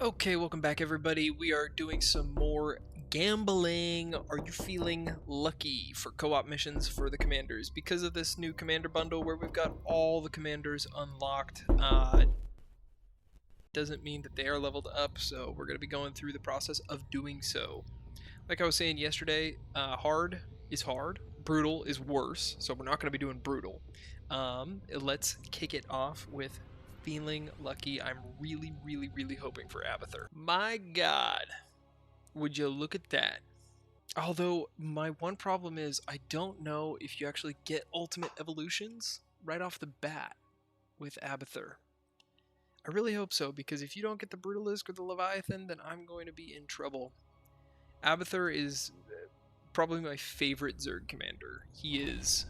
Okay, welcome back everybody. We are doing some more gambling. Are you feeling lucky for co-op missions for the commanders? Because of this new commander bundle where we've got all the commanders unlocked, doesn't mean that they are leveled up, so we're going to be going through the process of doing so. Like I was saying yesterday, hard is hard, brutal is worse, so we're not going to be doing brutal. Let's kick it off with feeling lucky. I'm really hoping for Abathur. My god, would you look at that? Although, my one problem is I don't know if you actually get ultimate evolutions right off the bat with Abathur. I really hope so, because if you don't get the Brutalisk or the Leviathan, then I'm going to be in trouble. Abathur is probably my favorite Zerg commander. He is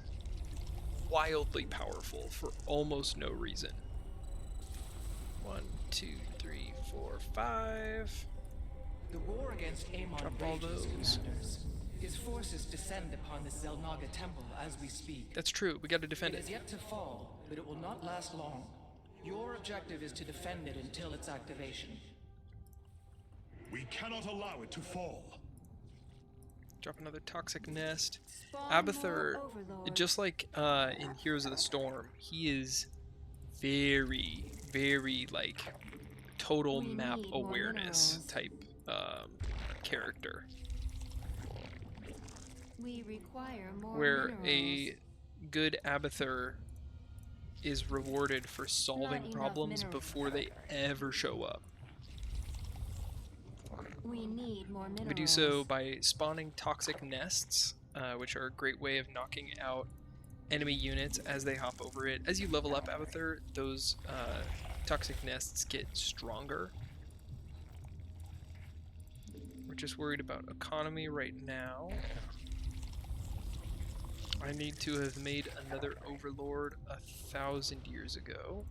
wildly powerful for almost no reason. 1, 2, 3, 4, 5. The war against Amon Drop all rages, those. commanders. His forces descend upon the Zelnaga temple as we speak. That's true. We got to defend It it. is yet to fall, but it will not last long. Your objective is to defend it until its activation. We cannot allow it to fall. Drop another toxic nest. Abathur, just like in Heroes of the Storm, he is very like total map awareness type character. We require more where minerals. a good Abathur is rewarded for solving Not problems enough before they ever show up. We need more minerals. We do so by spawning toxic nests, which are a great way of knocking out enemy units as they hop over it. As you level up Abathur, those toxic nests get stronger. We're just worried about economy right now. I need to have made another overlord 1,000 years ago.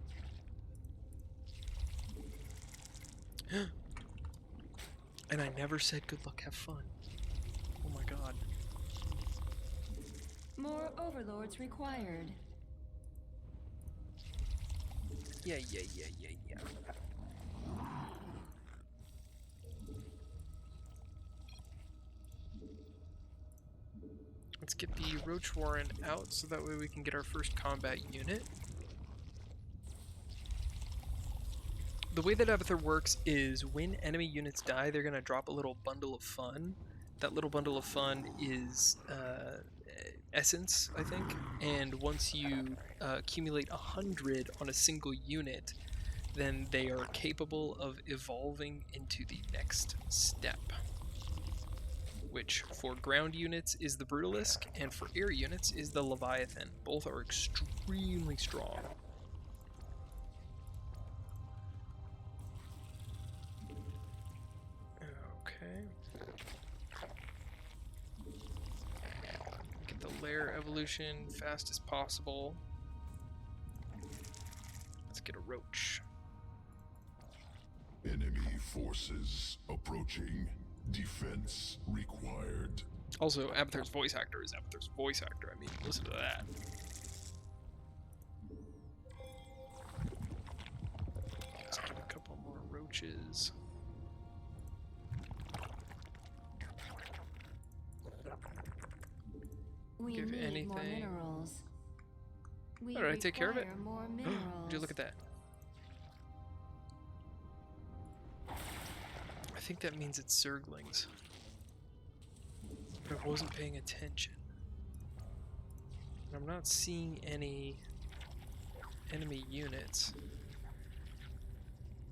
And I never said good luck, have fun. Oh my god. More overlords required. Yeah. Let's get the Roach Warren out so that way we can get our first combat unit. The way that Abathur works is when enemy units die, they're going to drop a little bundle of fun. That little bundle of fun is essence, I think. And once you accumulate 100 on a single unit, then they are capable of evolving into the next step. Which for ground units is the Brutalisk, and for air units is the Leviathan. Both are extremely strong. Okay. Get the lair evolution fast as possible. Let's get a roach. Enemy forces approaching. Defense required. Also, Abathur's voice actor is Abathur's voice actor. I mean, listen to that. Let's get a couple more roaches. We Give need anything. more minerals. We Oh, did I take care of it? require more minerals. Would you look at that? I think that means it's Zerglings. But I wasn't paying attention. And I'm not seeing any enemy units.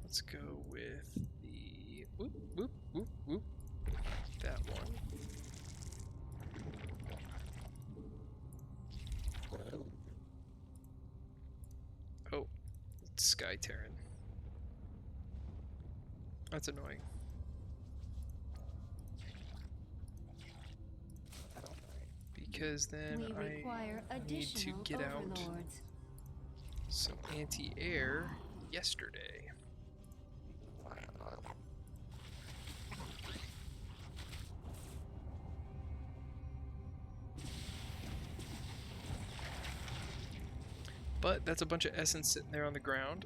Let's go with the whoop. That one. Oh, it's Sky Terran. That's annoying. Because then We I require need to additional get out overlords. some anti-air yesterday. But that's a bunch of essence sitting there on the ground,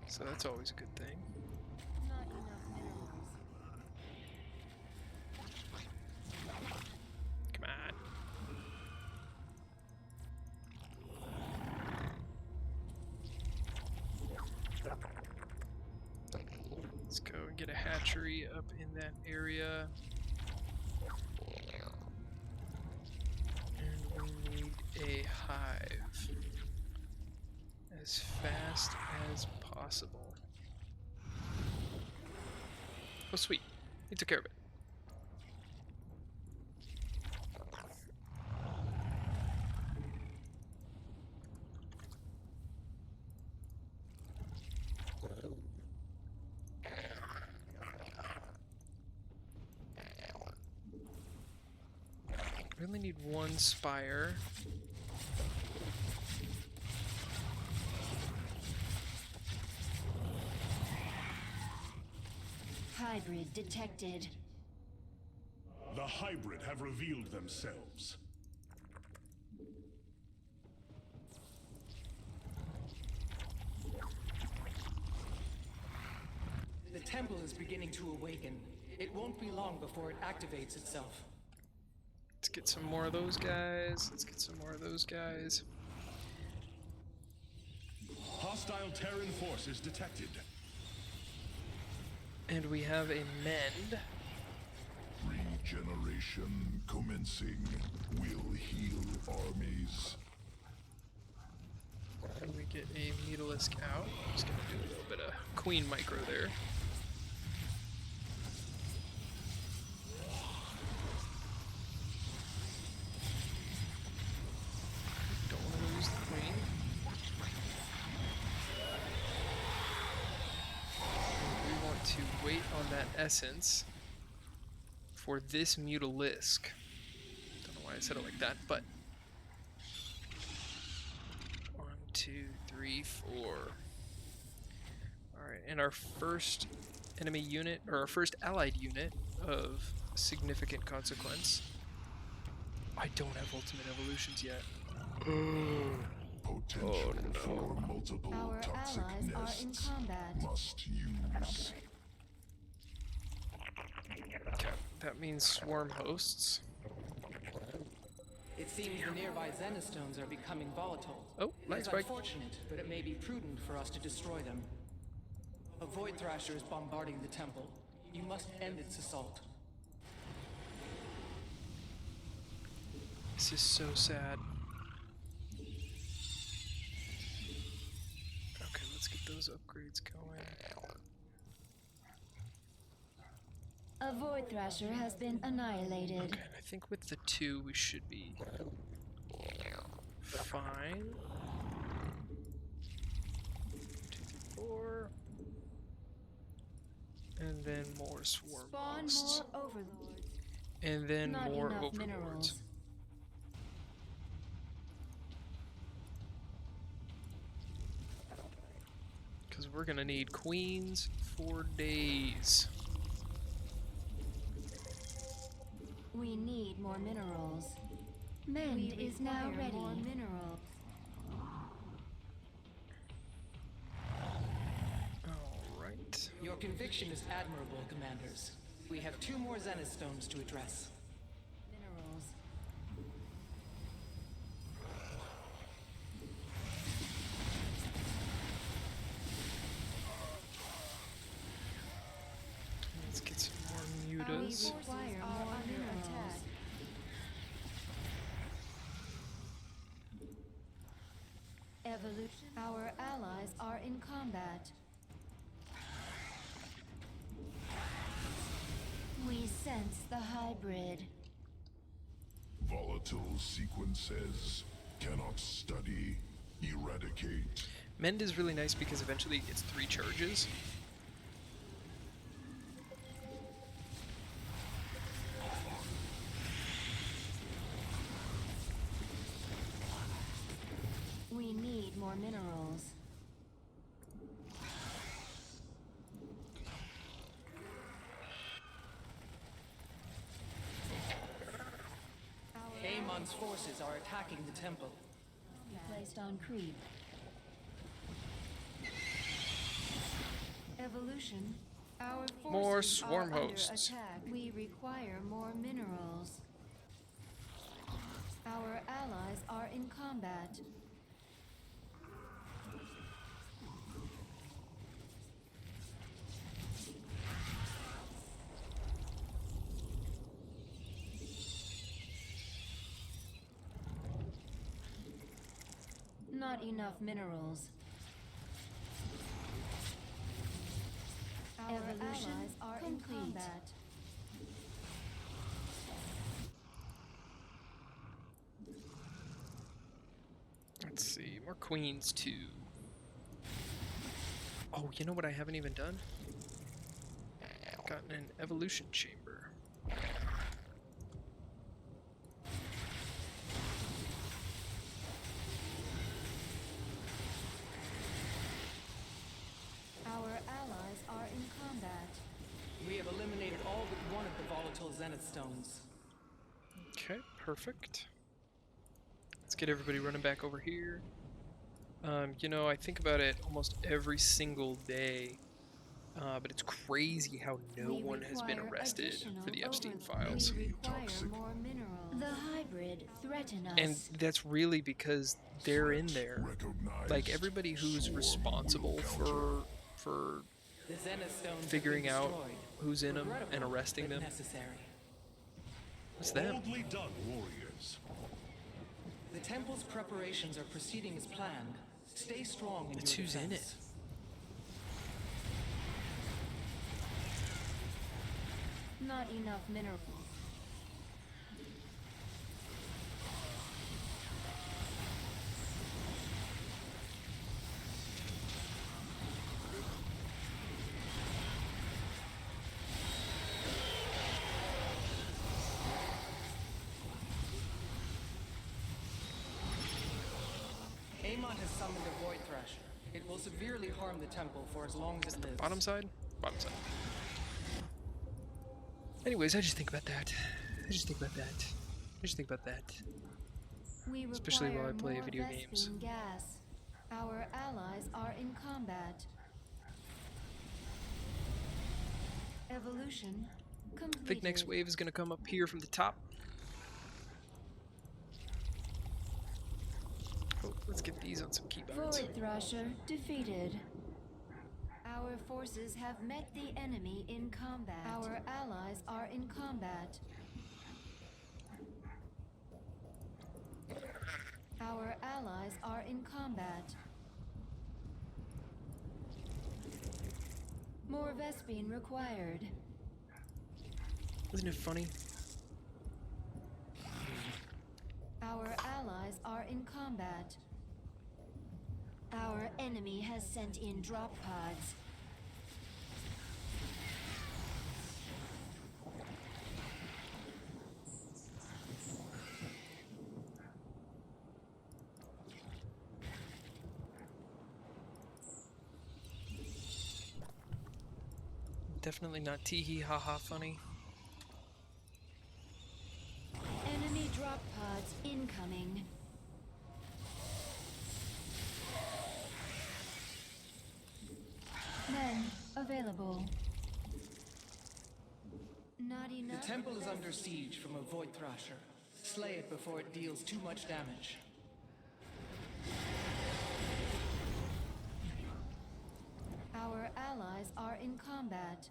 so that's always a good thing. Let's go and get a hatchery up in that area. And we need a hive as fast as possible. Oh, sweet. He took care of it. Really need one spire. Hybrid detected. The hybrid have revealed themselves. The temple is beginning to awaken. It won't be long before it activates itself. Let's get some more of those guys. Let's get some more of those guys. Hostile Terran forces detected. And we have a mend. Regeneration commencing will heal armies. And we get a Mutalisk out. I'm just gonna do a little bit of Queen Micro there. Don't want to lose the Queen. We want to wait on that Essence for this Mutalisk. Don't know why I said it like that, but 1, 2, 3, 4. Alright, and our first enemy unit, or our first allied unit of significant consequence. I don't have ultimate evolutions yet. Potential for multiple Our toxic allies are in nests combat. must use. Okay, that means swarm hosts. It seems the nearby Zenistones are becoming volatile. Oh, nice It's spike. unfortunate, but it may be prudent for us to destroy them. A Void Thrasher is bombarding the temple. You must end its assault. This is so sad. Okay, let's get those upgrades going. A Void Thrasher has been annihilated. Okay, and I think with the 2 we should be fine. 2, 3, 4. And then more swarm Spawn hosts. more overlords. And then Not more enough overlords. minerals. Because we're gonna need queens for days. We need more minerals. Mend is now ready. More minerals. Alright. Your conviction is admirable, Commanders. We have 2 more Zenistones to address. Minerals. Let's get some more We mutas. require more minerals. Evolution. Our allies are in combat. We sense the hybrid. Volatile sequences cannot study, eradicate. Mend is really nice because eventually it gets 3 charges. We need more minerals. Amon's forces are attacking the temple. Placed on creep. Evolution. Our forces More swarm are hosts. under attack. We require more minerals. Our allies are in combat. Not enough minerals. Our allies are in combat. Let's see, more queens too. Oh, you know what I haven't even done? Gotten an evolution chamber. Our allies are in combat. We have eliminated all but one of the volatile zenith stones. Okay, perfect. Let's get everybody running back over here. You know, I think about it almost every single day, but it's crazy how no one has been arrested for the Epstein files. We require more minerals. The hybrid threaten us. And that's really because they're in there. Recognized. Like, everybody who's responsible for The zenith stones have figuring been out destroyed. who's in them and Regrettable, arresting but them. necessary. It's them. Boldly done, warriors. The temple's preparations are proceeding as planned. Stay strong in It's your who's in defense. Not enough minerals. Amon has summoned a void thrasher. It will severely harm the temple for as long as it lives. Bottom side? Bottom side. Anyways, I just think about that. I just think about that. We Especially while I require play more video games. Vespene gas. Our allies are in combat. Evolution completed. I think next wave is going to come up here from the top. Oh, let's get these on some keyboards. Void Thrasher defeated. Our forces have met the enemy in combat. Our allies are in combat. Our allies are in combat. More Vespene required. Isn't it funny? Our allies are in combat. Our enemy has sent in drop pods. Definitely not tee-hee ha-ha funny. Enemy drop pods incoming. Men available. Not The enough. temple is under siege from a void thrasher. Slay it before it deals too much damage. Our allies are in combat.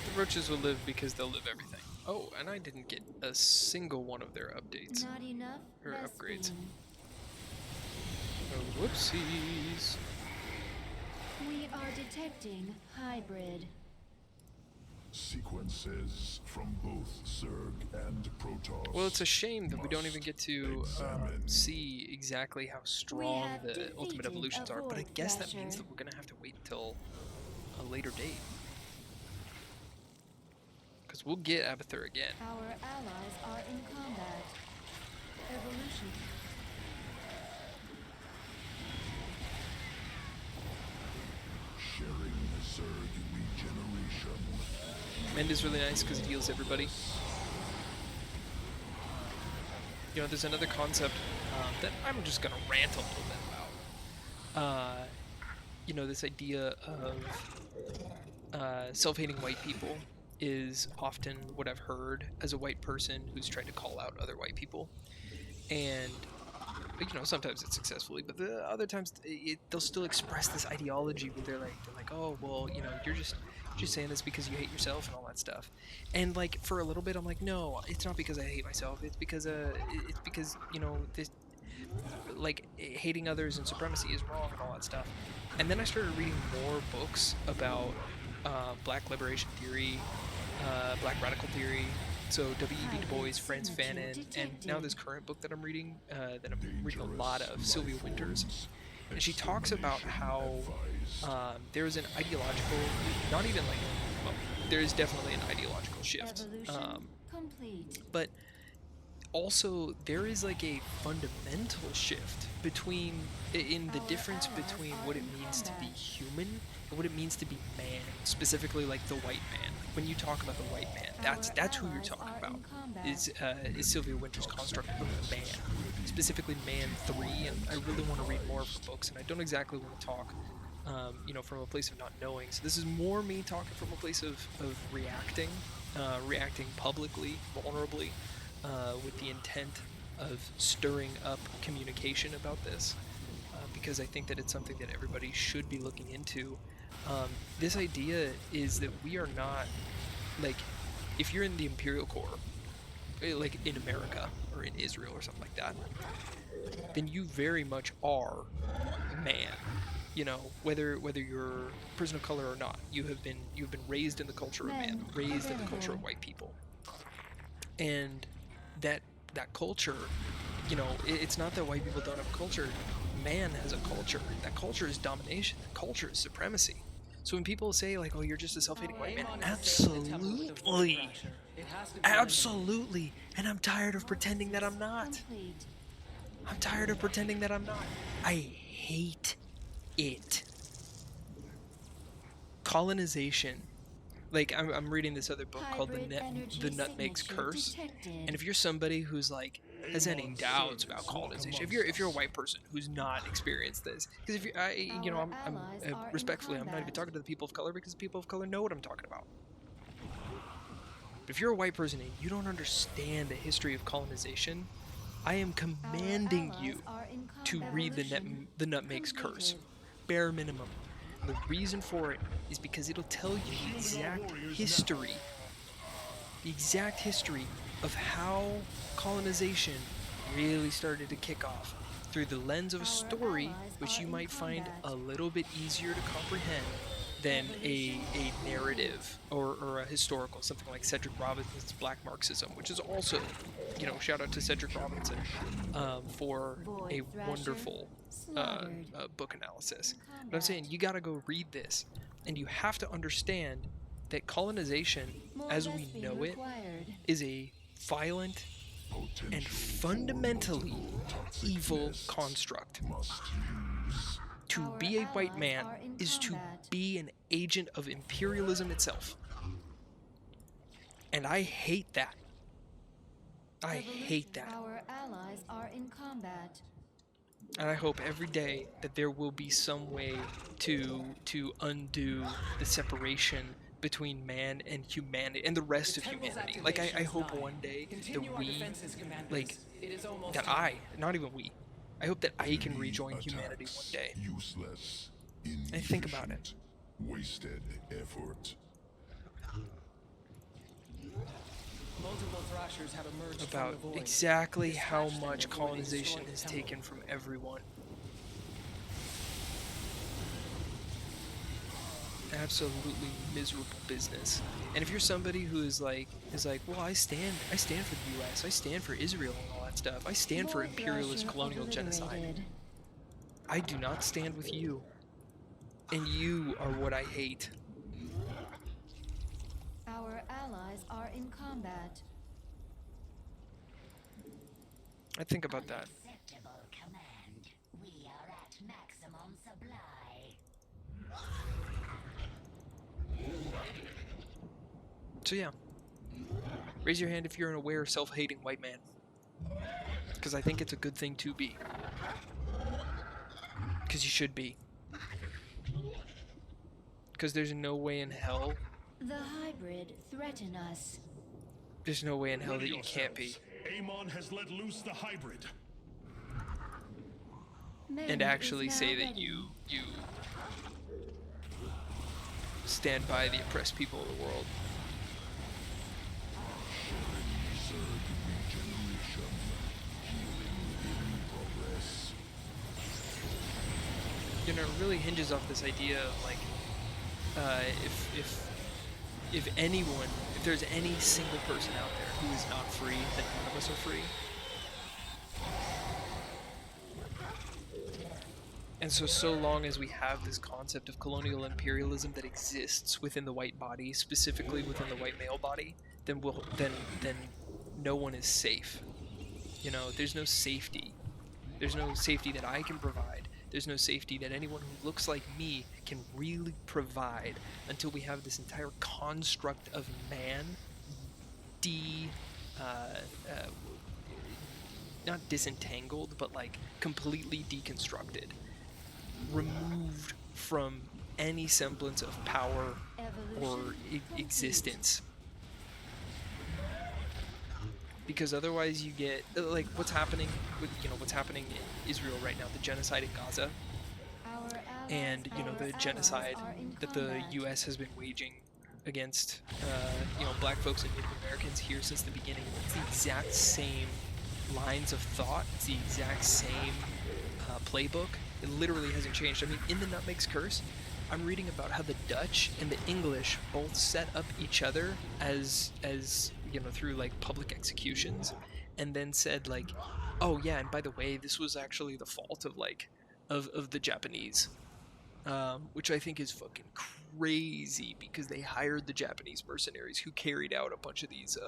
The roaches will live because they'll live everything. Oh, and I didn't get a single one of their updates. Not enough. Or upgrades. Vespene. Oh, whoopsies. We are detecting hybrid. Sequences from both Zerg and Protoss. Well, it's a shame that we don't even get to examine. see exactly how strong have the ultimate defeated evolutions a are, but I Void guess that means Thrasher. that we're gonna have to wait until a later date. Because we'll get Abathur again. Our allies are in combat. Evolution. Sharing Zerg regeneration. Mend is really nice because it heals everybody. You know, there's another concept that I'm just gonna rant a little bit about. You know, this idea of self-hating white people is often what I've heard as a white person who's tried to call out other white people. And sometimes it's successfully, but the other times they'll still express this ideology where they're like, oh well, you're just saying this because you hate yourself and all that stuff. And like for a little bit, I'm like, no, it's not because I hate myself. It's because this, like, hating others and supremacy is wrong and all that stuff. And then I started reading more books about Black liberation theory, Black radical theory. So W.E.B Dubois, Franz Fanon, and now this current book that I'm reading a lot of, Sylvia Wynters. And she talks about how there is an ideological, not even like, well, there is definitely an ideological shift. Evolution complete. But also there is like a fundamental shift in the difference between what it means to be human and what it means to be man, specifically like the white man. When you talk about the white man, that's who you're talking about, is Sylvia Wynters' construct of man, specifically Man 3. And I really want to read more of her books, and I don't exactly want to talk from a place of not knowing. So this is more me talking from a place of reacting publicly, vulnerably, with the intent of stirring up communication about this, because I think that it's something that everybody should be looking into. This idea is that we are not, like, if you're in the Imperial Corps, like in America or in Israel or something like that, then you very much are man. Whether you're a person of color or not, you've been raised in the culture of man, raised in the culture of white people. And that culture, it's not that white people don't have a culture. Man has a culture. That culture is domination. That culture is supremacy. So when people say like, "Oh, you're just a self-hating white man," absolutely, and I'm tired of pretending that I'm not. I'm tired of pretending that I'm not. I hate it. Colonization. Like, I'm reading this other book called The Nutmeg's Curse, and if you're somebody who's like has any doubts about colonization, if you're a white person who's not experienced this, because if you I'm respectfully, I'm not even talking to the people of color, because the people of color know what I'm talking about. But if you're a white person and you don't understand the history of colonization, I am commanding you to read The Nutmeg's Curse, bare minimum. The reason for it is because it'll tell you the exact history of how colonization really started to kick off through the lens of a story which you might find a little bit easier to comprehend than a narrative or a historical, something like Cedric Robinson's Black Marxism, which is also, shout out to Cedric Robinson for a wonderful book analysis. But I'm saying you gotta go read this, and you have to understand that colonization, as we know it, is a violent and fundamentally evil construct. To be a white man is to be an agent of imperialism itself. And I hate that. I hate that. Our allies are in combat. And I hope every day that there will be some way to undo the separation between man and humanity and the rest of humanity. Like, I hope one day that we, like, that I, not even we, I hope that I can rejoin humanity one day. Useless. I think about it. Wasted effort. Multiple thrashers have emerged About from the void. exactly how Dispatch them much before they colonization destroy is the temple. taken from everyone. Absolutely miserable business. And if you're somebody who is like, well, I stand for the U.S., I stand for Israel and all that stuff, I stand for imperialist colonial genocide, I do not stand with you. And you are what I hate. Our allies are in combat. I think about that. Acceptable command. We are at maximum supply. So yeah, raise your hand if you're an aware, self-hating white man, because I think it's a good thing to be, because you should be, because there's no way in hell, The hybrid threaten us. there's no way in hell that you can't be. Amon has let loose the hybrid. and Mend is actually now say that ready. you stand by the oppressed people of the world. Zerg regeneration. Healing in progress. You know, it really hinges off this idea of like, if anyone, if there's any single person out there who is not free, then none of us are free. And so long as we have this concept of colonial imperialism that exists within the white body, specifically within the white male body, then then no one is safe. You know, there's no safety. There's no safety that I can provide. There's no safety that anyone who looks like me can really provide until we have this entire construct of man uh, uh, not disentangled, but like completely deconstructed, removed from any semblance of power or existence. Because otherwise you get like what's happening with what's happening in Israel right now, the genocide in Gaza, and the genocide that the U.S. has been waging against black folks and Native Americans here since the beginning. It's the exact same lines of thought. It's the exact same playbook. It literally hasn't changed. I mean, in the Nutmeg's Curse, I'm reading about how the Dutch and the English both set up each other as through like public executions, and then said like, oh yeah, and by the way, this was actually the fault of like of the Japanese, which I think is fucking crazy because they hired the Japanese mercenaries who carried out a bunch of these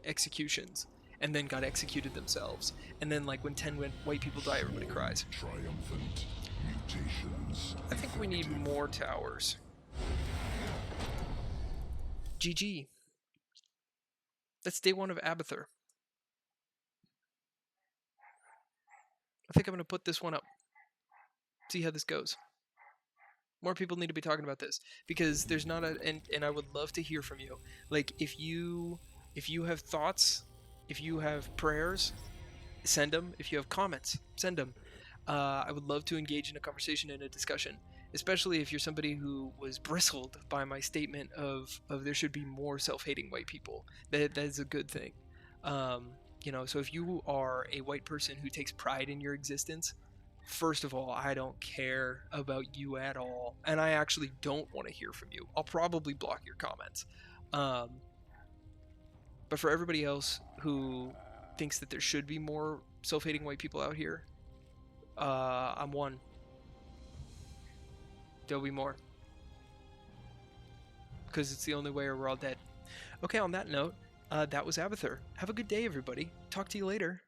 executions and then got executed themselves. And then like when 10 white people die, everybody cries. Triumphant. Mutations. I think we need more towers. GG. That's day 1 of Abathur. I think I'm going to put this one up. See how this goes. More people need to be talking about this because there's not a and I would love to hear from you. Like if you have thoughts, if you have prayers, send them. If you have comments, send them. I would love to engage in a conversation and a discussion, especially if you're somebody who was bristled by my statement of there should be more self-hating white people. That is a good thing. So if you are a white person who takes pride in your existence, first of all, I don't care about you at all, and I actually don't want to hear from you. I'll probably block your comments. But for everybody else who thinks that there should be more self-hating white people out here, I'm one. There'll be more. Because it's the only way or we're all dead. Okay, on that note, that was Abathur. Have a good day, everybody. Talk to you later.